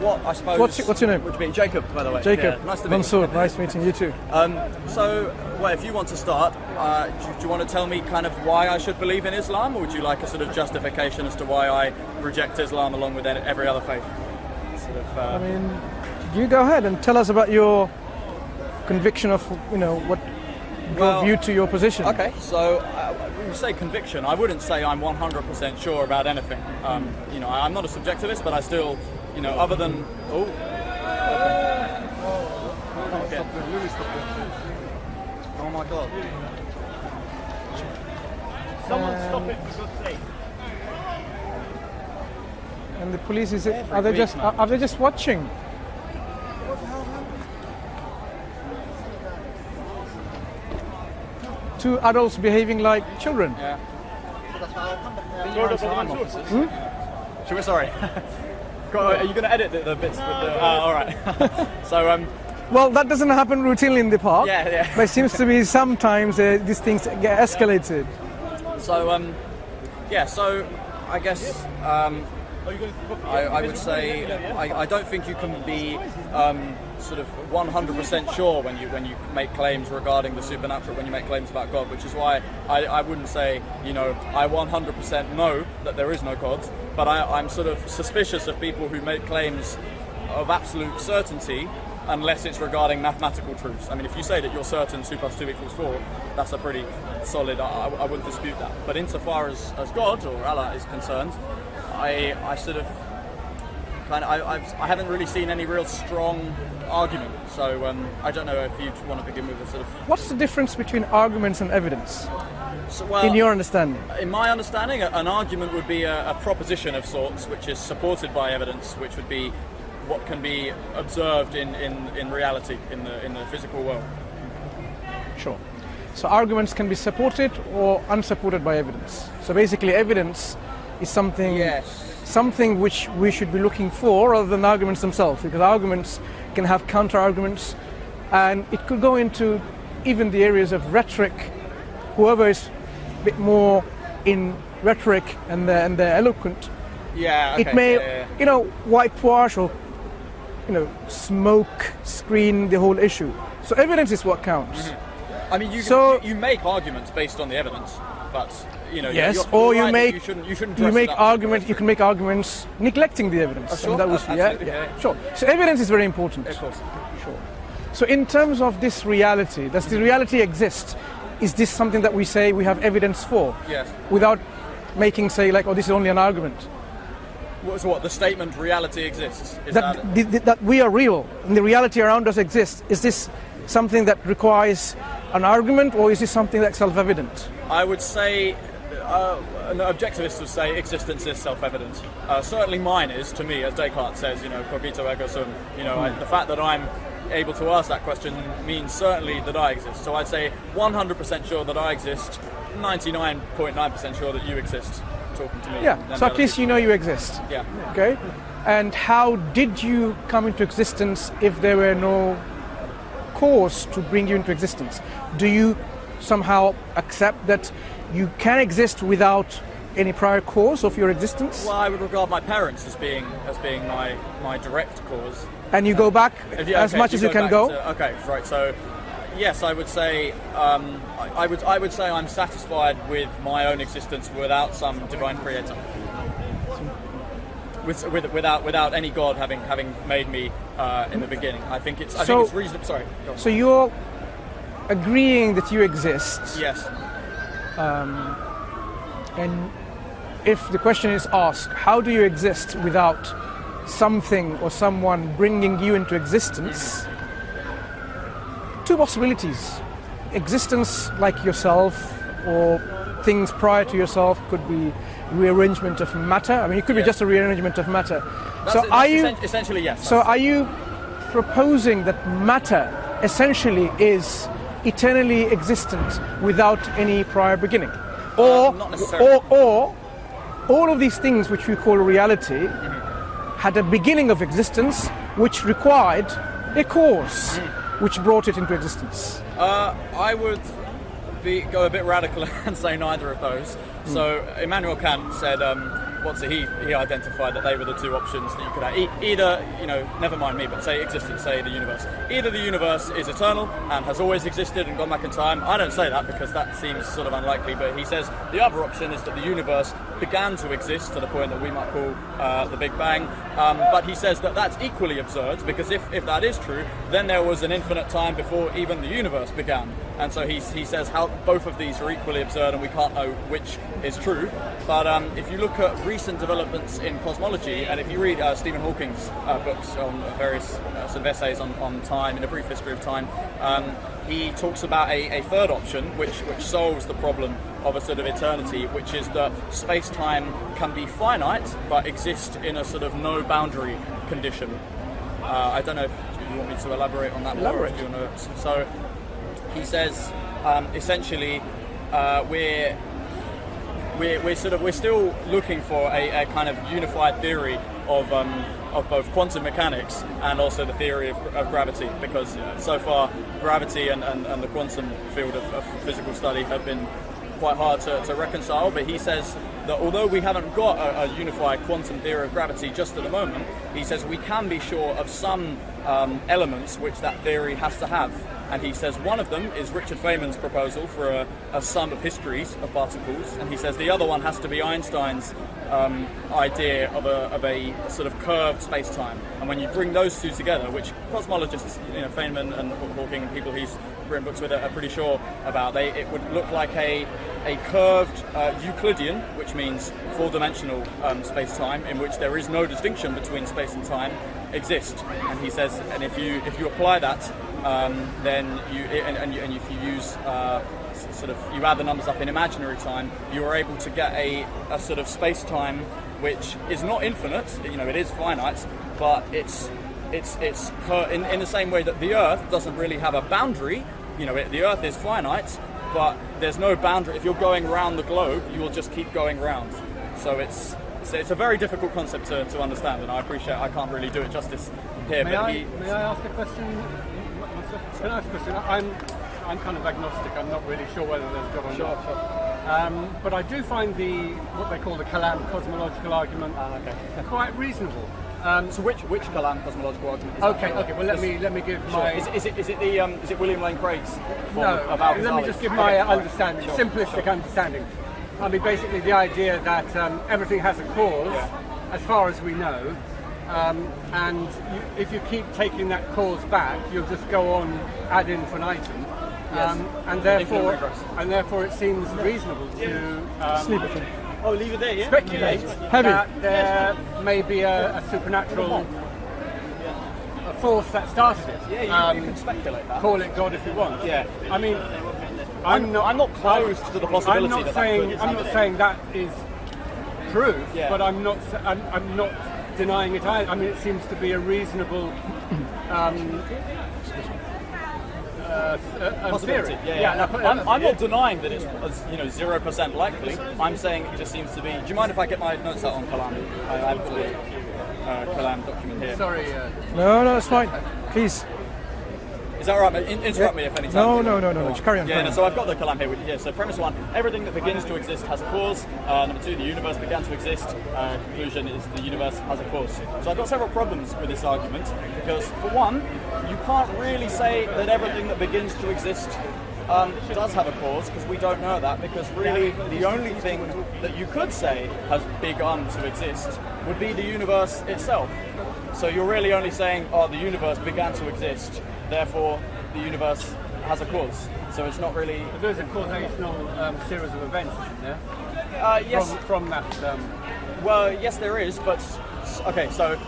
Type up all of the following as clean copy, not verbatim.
what I suppose... What's your name? Would be Jacob, by the way. Jacob. Yeah, nice to meet Mansoor, you. nice meeting you too. So, well, if you want to start, do you want to tell me kind of why I should believe in Islam, or would you like a sort of justification as to why I reject Islam along with every other faith? Sort of, I mean, you go ahead and tell us about your conviction of, what your view to your position. Okay, so when you say conviction, I wouldn't say I'm 100% sure about anything. I'm not a subjectivist, but I still, other than... Oh, okay. Oh my God. Someone stop it, for God's sake. And the police are they just watching? Two adults behaving like children. Yeah. Hmm? Sorry. Are you going to edit the bits with the... all right. So, Well, that doesn't happen routinely in the park. Yeah. But it seems to be sometimes these things get escalated. So, so I guess I would say I don't think you can be sort of 100% sure when you make claims regarding the supernatural, when you make claims about God, which is why I wouldn't say, I 100% know that there is no God, but I'm sort of suspicious of people who make claims of absolute certainty unless it's regarding mathematical truths. I mean, if you say that you're certain 2 + 2 = 4, that's a pretty solid, I wouldn't dispute that. But insofar as God or Allah is concerned, I sort of I haven't really seen any real strong argument. So I don't know if you want to begin with a sort of... What's the difference between arguments and evidence? Well, in your understanding? In my understanding, an argument would be a proposition of sorts, which is supported by evidence, which would be what can be observed in reality, in the physical world. Sure. So arguments can be supported or unsupported by evidence. So basically evidence is something which we should be looking for rather than arguments themselves, because arguments can have counter-arguments, and it could go into even the areas of rhetoric. Whoever is a bit more in rhetoric and they're eloquent, it may, whitewash or smoke screen the whole issue. So evidence is what counts. Mm-hmm. I mean, you make arguments based on the evidence, but yes, you can make arguments neglecting the evidence. Sure. Sure. So evidence is very important. Of course. Sure. So in terms of this reality, does the reality exist? Is this something that we say we have evidence for? Yes. Without making say like, this is only an argument. So what, the statement reality exists? That we are real and the reality around us exists. Is this something that requires an argument, or is this something that's self-evident? I would say, an objectivist would say existence is self-evident. Certainly mine is, to me, as Descartes says, cogito ergo sum. The fact that I'm able to ask that question means certainly that I exist. So I'd say 100% sure that I exist, 99.9% sure that you exist. Talking to me. Yeah, so at least you exist. Yeah. Okay. And how did you come into existence if there were no cause to bring you into existence? Do you somehow accept that you can exist without any prior cause of your existence? Well, I would regard my parents as being my direct cause. And you go back as much as you can go? Okay, right. So, yes, I would say I would say I'm satisfied with my own existence without some divine creator, without any God having made me in the beginning. I think it's reasonable. Sorry. So you're agreeing that you exist. Yes. And if the question is asked, how do you exist without something or someone bringing you into existence? Two possibilities. Existence like yourself, or things prior to yourself, could be rearrangement of matter. I mean, it could be just a rearrangement of matter. Essentially, yes. So are you proposing that matter essentially is eternally existent without any prior beginning? Not necessarily. Or all of these things which we call reality had a beginning of existence which required a cause which brought it into existence? I would go a bit radical and say neither of those. So Immanuel Kant said, he identified that they were the two options that you could have. Either, never mind me, but say existence, say the universe. Either the universe is eternal and has always existed and gone back in time. I don't say that because that seems sort of unlikely, but he says the other option is that the universe began to exist to the point that we might call the Big Bang. But he says that that's equally absurd, because if that is true, then there was an infinite time before even the universe began. And so he says how both of these are equally absurd and we can't know which is true. But if you look at recent developments in cosmology, and if you read Stephen Hawking's books on various sort of essays on time, in a brief history of time, he talks about a third option which solves the problem of a sort of eternity, which is that space-time can be finite but exist in a sort of no boundary condition. I don't know if you want me to elaborate on that more. If you want to. So he says essentially we're still looking for a kind of unified theory of both quantum mechanics and also the theory of gravity, because so far gravity and the quantum field of physical study have been quite hard to reconcile. But he says that although we haven't got a unified quantum theory of gravity just at the moment, he says we can be sure of some elements which that theory has to have. And he says one of them is Richard Feynman's proposal for a sum of histories of particles, and he says the other one has to be Einstein's idea of a sort of curved space-time. And when you bring those two together, which cosmologists, Feynman and Hawking and people he's written books with are pretty sure about, it would look like a curved Euclidean, which means four-dimensional space-time, in which there is no distinction between space and time, exist. And he says, and if you apply that, then if you use you add the numbers up in imaginary time, you are able to get a sort of space-time which is not infinite. It is finite, but it's in the same way that the Earth doesn't really have a boundary. The Earth is finite, but there's no boundary. If you're going around the globe, you will just keep going round. So it's a very difficult concept to understand, and I appreciate I can't really do it justice here. May I ask a question? Can I ask a question? I'm kind of agnostic. I'm not really sure whether there's God or not. Sure. But I do find what they call the Kalam cosmological argument quite reasonable. So which Kalam cosmological argument? Okay. Well, let me give my. Is it William Lane Craig's form of let me just give my simplistic understanding. I mean, basically the idea that everything has a cause, as far as we know. And if you keep taking that cause back, you'll just go on ad infinitum, and therefore it seems reasonable to leave it there. Speculate that there may be a supernatural force that started it. Yeah, you can speculate that. Call it God if you want. Yeah. I mean, I'm not closed to the possibility. I'm not saying that is true, but I'm not denying it either. I mean, it seems to be a reasonable possibility. I'm not denying that it's 0% likely. I'm saying it just seems to be. Do you mind if I get my notes out on Kalam? I've got the Kalam document here. Sorry. No, it's fine. Please. Is that all right? Interrupt me if any time. No. Just carry on. So I've got the Kalam here. So premise one: everything that begins to exist has a cause. Number two: the universe began to exist. Conclusion is the universe has a cause. So I've got several problems with this argument, because for one, you can't really say that everything that begins to exist does have a cause, because we don't know that, because really the only thing that you could say has begun to exist would be the universe itself. So you're really only saying, the universe began to exist, therefore the universe has a cause. So it's not really... But there's a causational series of events, isn't there? Yes. From that... Well, yes there is, but... Okay, so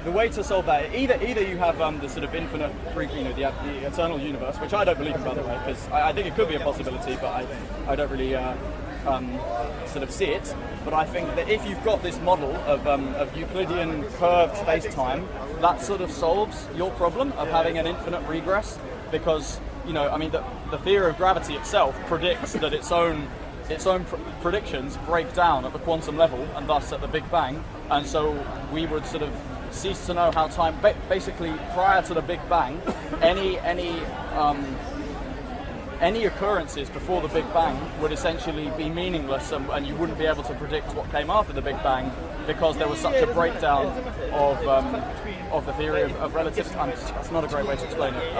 the way to solve that, either you have the sort of infinite, the eternal universe, which I don't believe in, by the way, because I think it could be a possibility, but I don't really sort of see it. But I think that if you've got this model of Euclidean curved space-time, that sort of solves your problem of having an infinite regress, because the theory of gravity itself predicts that its own predictions break down at the quantum level, and thus at the Big Bang, and so we would sort of cease to know how time. any occurrences before the Big Bang would essentially be meaningless, and you wouldn't be able to predict what came after the Big Bang because there was such a breakdown of the theory of relativity. That's not a great way to explain it.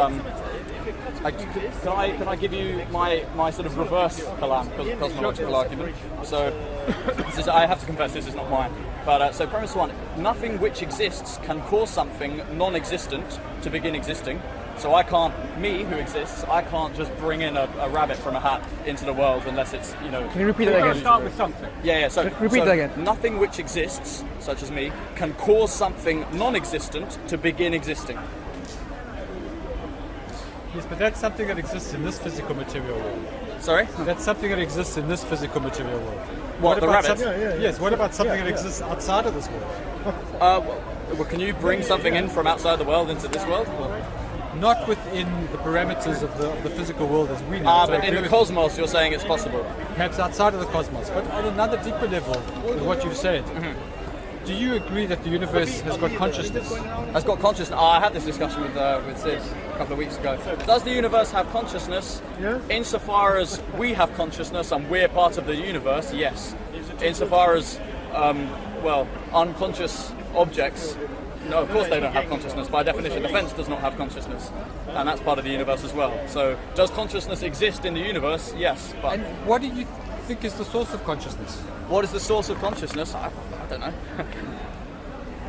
Can I give you my sort of reverse cosmological argument? So I have to confess this is not mine. But so premise one: nothing which exists can cause something non-existent to begin existing. So I can't, me who exists, I can't just bring in a rabbit from a hat into the world unless it's, you know... Can you repeat that again? Start with something. Yeah, so... Repeat that again. Nothing which exists, such as me, can cause something non-existent to begin existing. Yes, but that's something that exists in this physical material world. Sorry? That's something that exists in this physical material world. What the about rabbit? Yes, what about something that exists outside of this world? Well, can you bring something in from outside the world into this world? Not within the parameters of the physical world as we know. But in the cosmos, you're saying it's possible. Perhaps outside of the cosmos. But on another deeper level, with what you've said, do you agree that the universe has got consciousness? Has got consciousness. I had this discussion with Sid a couple of weeks ago. Does the universe have consciousness? Yeah. Insofar as we have consciousness and we're part of the universe, yes. Insofar as, unconscious objects, no, of course they don't have consciousness. By definition, the fence does not have consciousness, and that's part of the universe as well. So, does consciousness exist in the universe? Yes. But And what do you think is the source of consciousness? what is the source of consciousness? I don't know.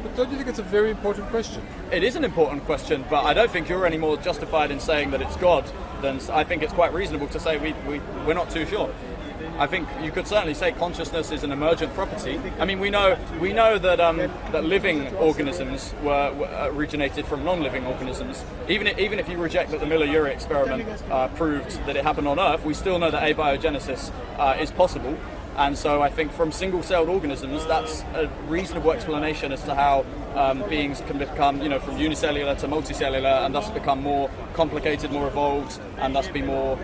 But don't you think it's a very important question? It is an important question, but I don't think you're any more justified in saying that it's God than I think it's quite reasonable to say we're not too sure. I think you could certainly say consciousness is an emergent property. I mean, we know that that living organisms were originated from non-living organisms. Even if you reject that the Miller-Urey experiment proved that it happened on Earth, we still know that abiogenesis is possible. And so I think from single-celled organisms, that's a reasonable explanation as to how beings can become, from unicellular to multicellular, and thus become more complicated, more evolved, and thus be more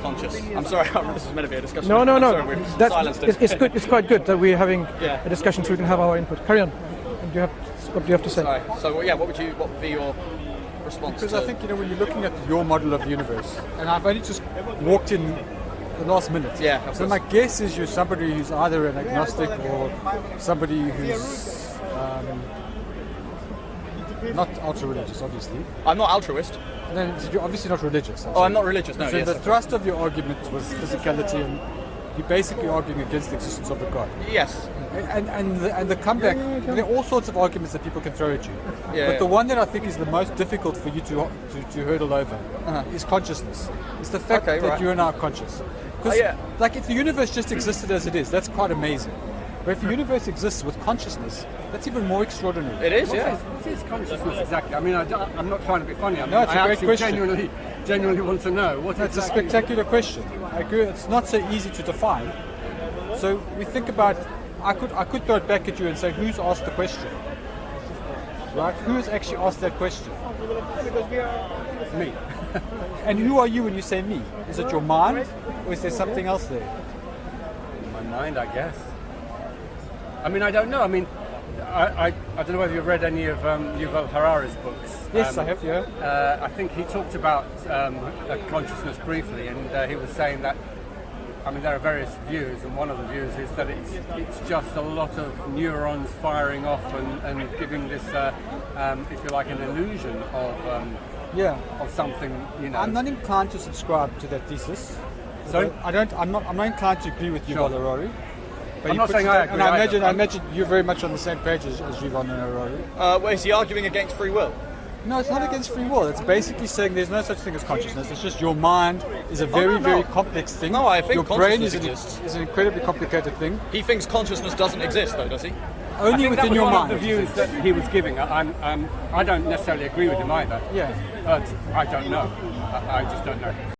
conscious. I'm sorry, this is meant to be a discussion. No. I'm sorry, we've silenced it. It's good. It's quite good that we're having Yeah. a discussion so we can have our input. Carry on. What do you have to say? Sorry. So what would be your response? Because I think, when you're looking at your model of the universe, and I've only just walked in the last minute. Yeah, of so course. my guess is you're somebody who's either an agnostic or somebody who's not ultra-religious, obviously. I'm not altruist. And then you're obviously not religious. Oh, I'm not religious. No. So Yes. the thrust of your argument was physicality, and you're basically arguing against the existence of the God. Yes. And the comeback, there are all sorts of arguments that people can throw at you. Yeah, But the yeah. one that I think is the most difficult for you to hurdle over is consciousness. It's the fact Okay, that right. you are now conscious. Because, yeah. if the universe just existed as it is, that's quite amazing. But if the universe exists with consciousness, that's even more extraordinary. It is. Yeah. What is consciousness exactly? I mean, I'm not trying to be funny. No, it's a I great actually question. genuinely want to know. What It's a exactly- spectacular question. I agree. It's not so easy to define. So we think about. I could throw it back at you and say, who's asked the question? Right? Who has actually asked that question? Me. And who are you when you say me? Is it your mind, or is there something else there? My mind, I guess. I mean, I don't know. I mean, I don't know whether you've read any of Yuval Harari's books. Yes, I have. Yeah. I think he talked about consciousness briefly, and he was saying that, I mean, there are various views, and one of the views is that it's just a lot of neurons firing off and giving this, if you like, an illusion of something, I'm not inclined to subscribe to that thesis. Sorry? I'm not inclined to agree with Yuval Harari. But I'm he not puts saying it I down- agree And either. I imagine you're very much on the same page as Yuval Harari. Is he arguing against free will? No, it's not against free will. It's basically saying there's no such thing as consciousness. It's just your mind is a very, no. very complex thing. No, I think your brain consciousness exists. is an incredibly complicated thing. He thinks consciousness doesn't exist, though, does he? I Only think that within was your one mind. of the views that he was giving. I don't necessarily agree with him either. Yeah. But I don't know. I just don't know.